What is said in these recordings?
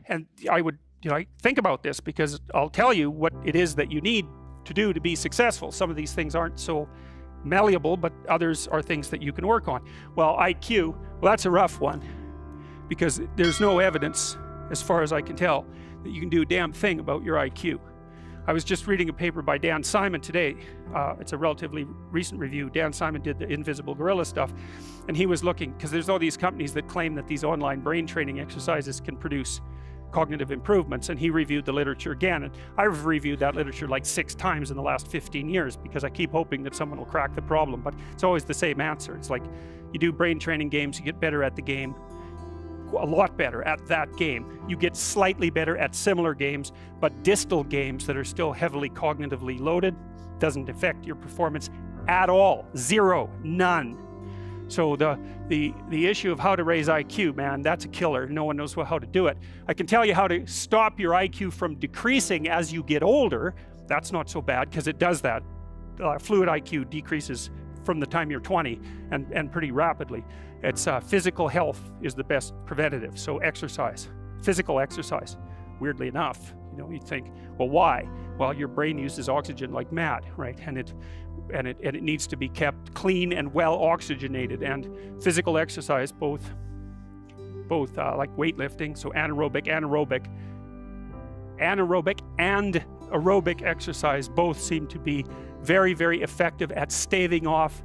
and I would, think about this, because I'll tell you what it is that you need to do to be successful. Some of these things aren't so malleable, but others are things that you can work on. Well, IQ, well, that's a rough one, because there's no evidence, as far as I can tell, that you can do a damn thing about your IQ. I was just reading a paper by Dan Simon today. It's a relatively recent review. Dan Simon did the invisible gorilla stuff, and he was looking, because there's all these companies that claim that these online brain training exercises can produce cognitive improvements, and he reviewed the literature again, and I've reviewed that literature like 6 times in the last 15 years, because I keep hoping that someone will crack the problem, but it's always the same answer. It's like, you do brain training games, you get better at the game, a lot better at that game. You get slightly better at similar games, but distal games that are still heavily cognitively loaded doesn't affect your performance at all. Zero, none. So the issue of how to raise IQ, man, that's a killer. No one knows how to do it. I can tell you how to stop your IQ from decreasing as you get older. That's not so bad, because it does that. Fluid IQ decreases from the time you're 20 and pretty rapidly. It's physical health is the best preventative. So exercise, physical exercise. Weirdly enough, you'd think, well, why? Well, your brain uses oxygen like mad, right? And it needs to be kept clean and well oxygenated. And physical exercise, both like weightlifting, so anaerobic and aerobic exercise, both seem to be very, very effective at staving off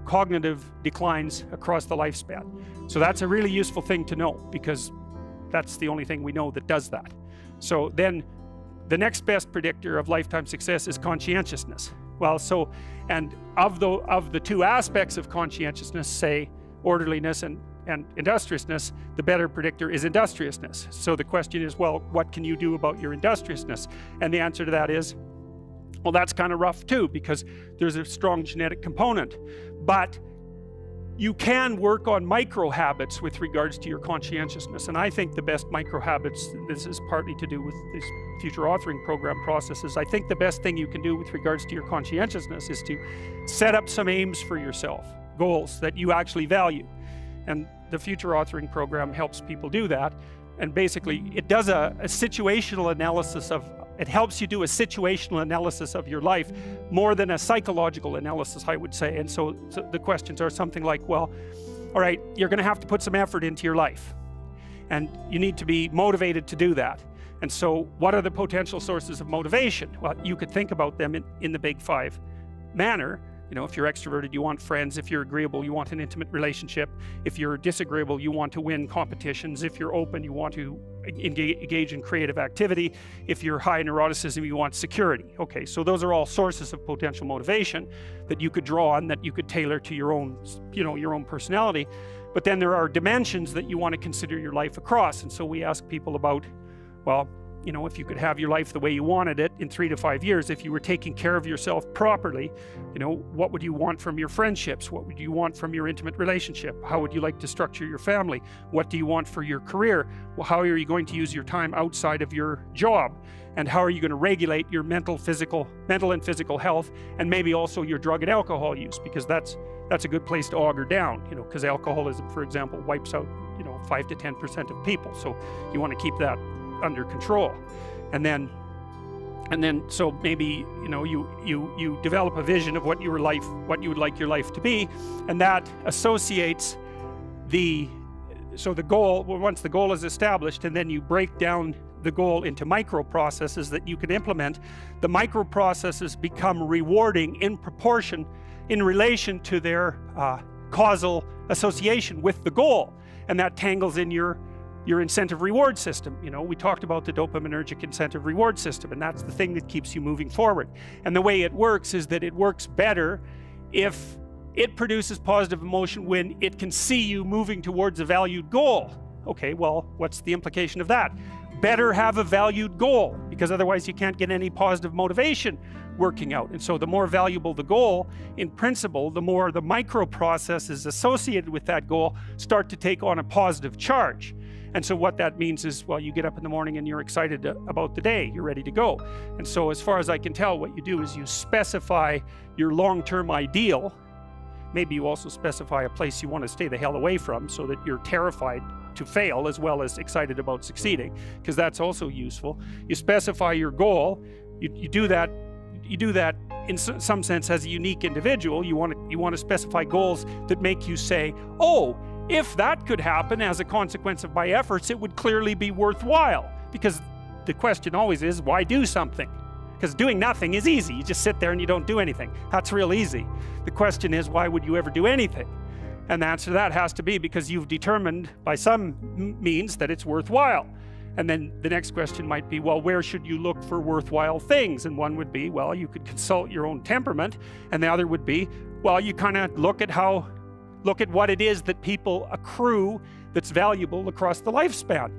cognitive declines across the lifespan. So that's a really useful thing to know, because that's the only thing we know that does that. So then the next best predictor of lifetime success is conscientiousness. Well, so, and of the 2 aspects of conscientiousness, say orderliness and industriousness, the better predictor is industriousness. So the question is, well, what can you do about your industriousness? And the answer to that is, well, that's kind of rough too, because there's a strong genetic component. But you can work on micro habits with regards to your conscientiousness. And I think the best micro habits, this is partly to do with this future authoring program processes, I think the best thing you can do with regards to your conscientiousness is to set up some aims for yourself, goals that you actually value. And the future authoring program helps people do that. And basically, it does a situational analysis of, it helps you do a situational analysis of your life more than a psychological analysis, I would say. And so the questions are something like, well, all right, you're going to have to put some effort into your life, and you need to be motivated to do that. And so what are the potential sources of motivation? Well, you could think about them in the big 5 manner. If you're extroverted, you want friends. If you're agreeable, you want an intimate relationship. If you're disagreeable, you want to win competitions. If you're open, you want to engage in creative activity. If you're high in neuroticism, you want security. Okay, so those are all sources of potential motivation that you could draw on, that you could tailor to your own, your own personality. But then there are dimensions that you want to consider your life across. And so we ask people about, well, if you could have your life the way you wanted it in 3 to 5 years, if you were taking care of yourself properly, what would you want from your friendships? What would you want from your intimate relationship? How would you like to structure your family? What do you want for your career? Well, how are you going to use your time outside of your job? And how are you going to regulate your mental and physical health, and maybe also your drug and alcohol use? Because that's a good place to auger down, because alcoholism, for example, wipes out, 5 to 10% of people. So you want to keep that under control. And then so maybe you develop a vision of what you would like your life to be, and that associates the goal. Well, once the goal is established, and then you break down the goal into micro processes that you can implement, the micro processes become rewarding in proportion, in relation to their causal association with the goal, and that tangles in your incentive reward system. We talked about the dopaminergic incentive reward system, and that's the thing that keeps you moving forward. And the way it works is that it works better if it produces positive emotion when it can see you moving towards a valued goal. Okay, well, what's the implication of that? Better have a valued goal, because otherwise you can't get any positive motivation working out. And so the more valuable the goal, in principle, the more the micro processes associated with that goal start to take on a positive charge. And so what that means is, well, you get up in the morning and you're excited about the day, you're ready to go. And so as far as I can tell, what you do is you specify your long-term ideal. Maybe you also specify a place you want to stay the hell away from, so that you're terrified to fail as well as excited about succeeding, because that's also useful. You specify your goal. You do that in some sense as a unique individual. You want to specify goals that make you say, oh, if that could happen as a consequence of my efforts, it would clearly be worthwhile. Because the question always is, why do something? Because doing nothing is easy. You just sit there and you don't do anything. That's real easy. The question is, why would you ever do anything? And the answer to that has to be because you've determined by some means that it's worthwhile. And then the next question might be, well, where should you look for worthwhile things? And one would be, well, you could consult your own temperament. And the other would be, well, you kind of look at what it is that people accrue that's valuable across the lifespan.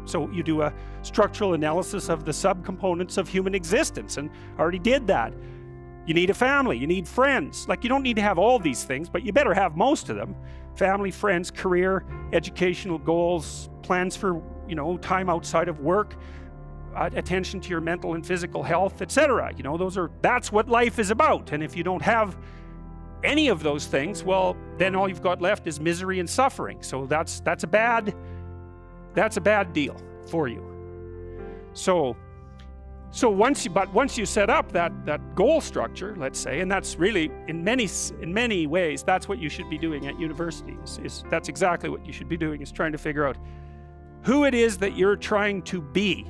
So you do a structural analysis of the subcomponents of human existence, and I already did that. You need a family, you need friends. Like, you don't need to have all these things, but you better have most of them. Family, friends, career, educational goals, plans for, time outside of work, attention to your mental and physical health, etc. That's what life is about. And if you don't have any of those things, well, then all you've got left is misery and suffering. So that's a bad deal for you. So once you set up that goal structure, let's say, and that's really in many ways that's what you should be doing at universities. That's exactly what you should be doing, is trying to figure out who it is that you're trying to be,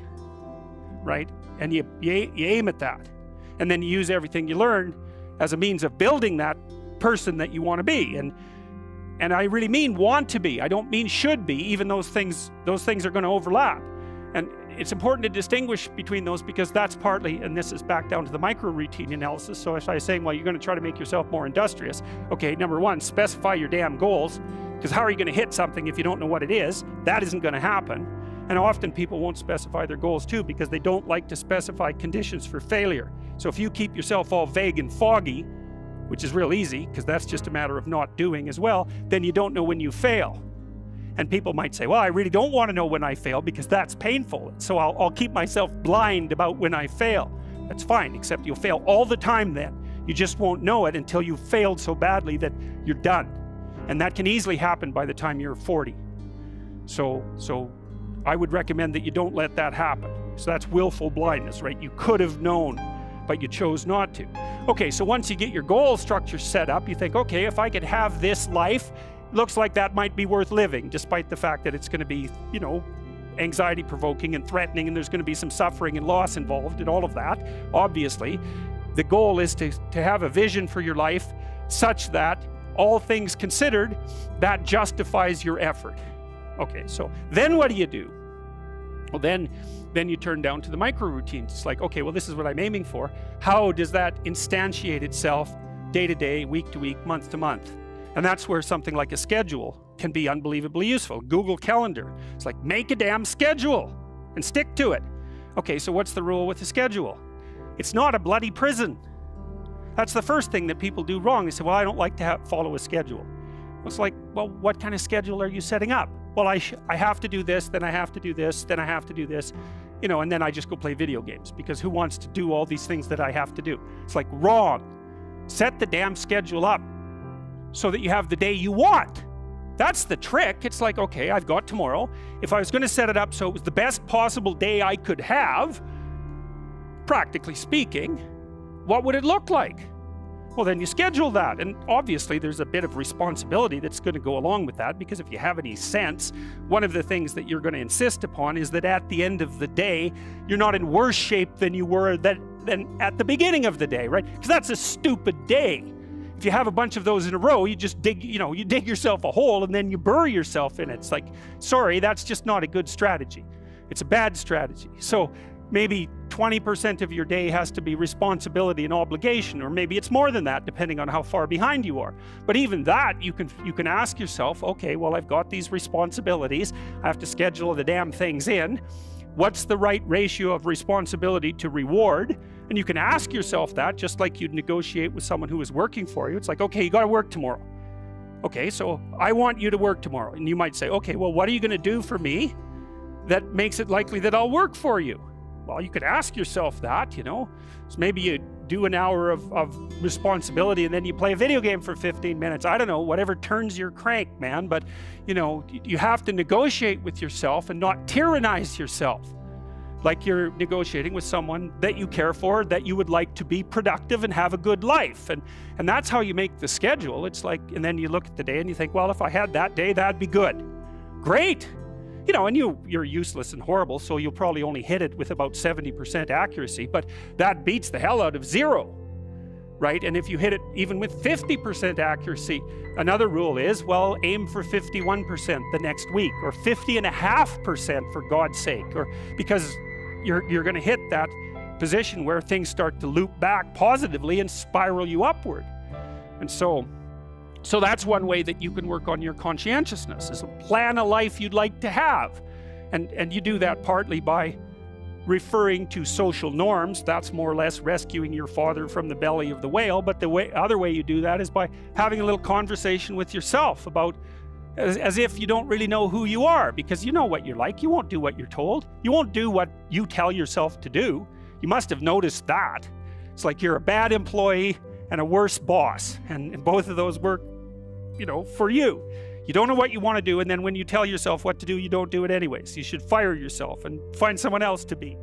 right? And you aim at that, and then you use everything you learn as a means of building that person that you want to be. And I really mean want to be. I don't mean should be, even those things are going to overlap. And it's important to distinguish between those, because that's partly, and this is back down to the micro routine analysis. So if I was saying, well, you're going to try to make yourself more industrious. Okay, number one, specify your damn goals, because how are you going to hit something if you don't know what it is? That isn't going to happen. And often people won't specify their goals too, because they don't like to specify conditions for failure. So if you keep yourself all vague and foggy, which is real easy, because that's just a matter of not doing as well, then you don't know when you fail. And people might say, well, I really don't want to know when I fail because that's painful. So I'll keep myself blind about when I fail. That's fine, except you'll fail all the time then. You just won't know it until you've failed so badly that you're done. And that can easily happen by the time you're 40. So I would recommend that you don't let that happen. So that's willful blindness, right? You could have known, but you chose not to. Okay, so once you get your goal structure set up, you think, okay, if I could have this life, looks like that might be worth living, despite the fact that it's going to be, anxiety provoking and threatening, and there's going to be some suffering and loss involved and all of that. Obviously, the goal is to have a vision for your life such that, all things considered, that justifies your effort. Okay, so then what do you do? Well, then you turn down to the micro routines. It's like, okay, well, this is what I'm aiming for. How does that instantiate itself day to day, week to week, month to month? And that's where something like a schedule can be unbelievably useful. Google Calendar. It's like, make a damn schedule and stick to it. Okay, so what's the rule with the schedule? It's not a bloody prison. That's the first thing that people do wrong. They say, well, I don't like to follow a schedule. It's like, well, what kind of schedule are you setting up? Well, I have to do this, then I have to do this, then I have to do this, and then I just go play video games, because who wants to do all these things that I have to do? It's like, wrong. Set the damn schedule up so that you have the day you want. That's the trick. It's like, okay, I've got tomorrow. If I was going to set it up so it was the best possible day I could have, practically speaking, what would it look like? Well, then you schedule that. And obviously there's a bit of responsibility that's going to go along with that, because if you have any sense, one of the things that you're going to insist upon is that at the end of the day, you're not in worse shape than you were than at the beginning of the day, right? Because that's a stupid day. If you have a bunch of those in a row, you just dig yourself a hole and then you bury yourself in it. It's like, sorry, that's just not a good strategy. It's a bad strategy. So maybe 20% of your day has to be responsibility and obligation, or maybe it's more than that, depending on how far behind you are. But even that, you can ask yourself, okay, well, I've got these responsibilities. I have to schedule the damn things in. What's the right ratio of responsibility to reward? And you can ask yourself that, just like you'd negotiate with someone who is working for you. It's like, okay, you got to work tomorrow. Okay, so I want you to work tomorrow. And you might say, okay, well, what are you going to do for me that makes it likely that I'll work for you? Well, you could ask yourself that, So maybe you do an hour of responsibility, and then you play a video game for 15 minutes. I don't know, whatever turns your crank, man. But you know, you have to negotiate with yourself and not tyrannize yourself like you're negotiating with someone that you care for, that you would like to be productive and have a good life. And that's how you make the schedule. It's like, and then you look at the day and you think, well, if I had that day, that'd be good. Great. You know, and you're useless and horrible, so you'll probably only hit it with about 70% accuracy, but that beats the hell out of 0, right? And if you hit it even with 50% accuracy, another rule is, well, aim for 51% the next week, or 50.5% for God's sake, or because you're going to hit that position where things start to loop back positively and spiral you upward. And so that's one way that you can work on your conscientiousness, is plan a life you'd like to have. And you do that partly by referring to social norms. That's more or less rescuing your father from the belly of the whale. But the other way you do that is by having a little conversation with yourself about, as if you don't really know who you are, because you know what you're like. You won't do what you're told. You won't do what you tell yourself to do. You must have noticed that. It's like you're a bad employee and a worse boss, and both of those work, you know, for you. You don't know what you want to do, and then when you tell yourself what to do, you don't do it anyways. You should fire yourself and find someone else to be.